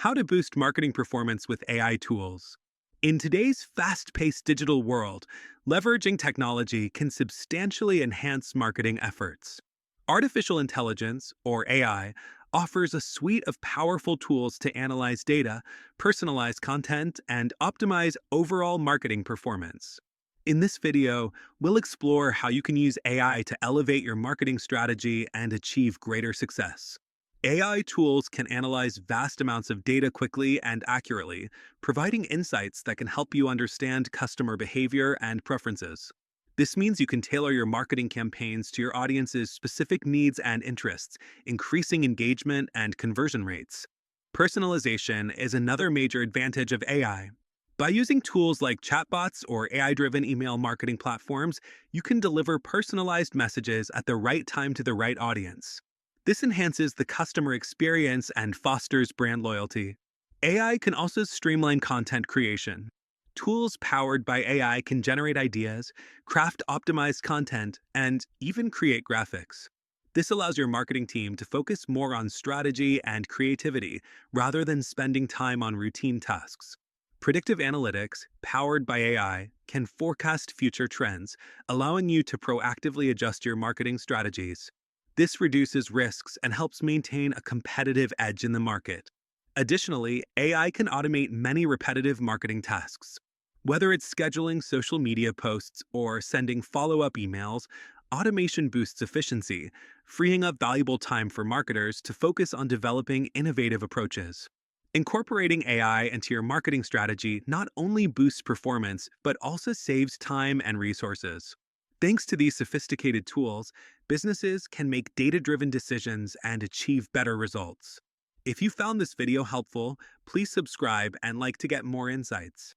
How to boost marketing performance with AI tools. In today's fast paced digital world, leveraging technology can substantially enhance marketing efforts. Artificial intelligence, or AI, offers a suite of powerful tools to analyze data, personalize content, and optimize overall marketing performance. In this video, we'll explore how you can use AI to elevate your marketing strategy and achieve greater success. AI tools can analyze vast amounts of data quickly and accurately, providing insights that can help you understand customer behavior and preferences. This means you can tailor your marketing campaigns to your audience's specific needs and interests, increasing engagement and conversion rates. Personalization is another major advantage of AI. By using tools like chatbots or AI driven email marketing platforms, you can deliver personalized messages at the right time to the right audience. This enhances the customer experience and fosters brand loyalty. AI can also streamline content creation. Tools powered by AI can generate ideas, craft optimized content, and even create graphics. This allows your marketing team to focus more on strategy and creativity rather than spending time on routine tasks. Predictive analytics, powered by AI, can forecast future trends, allowing you to proactively adjust your marketing strategies. This reduces risks and helps maintain a competitive edge in the market. Additionally, AI can automate many repetitive marketing tasks. Whether it's scheduling social media posts or sending follow-up emails, automation boosts efficiency, freeing up valuable time for marketers to focus on developing innovative approaches. Incorporating AI into your marketing strategy not only boosts performance, but also saves time and resources. Thanks to these sophisticated tools, businesses can make data-driven decisions and achieve better results. If you found this video helpful, please subscribe and like to get more insights.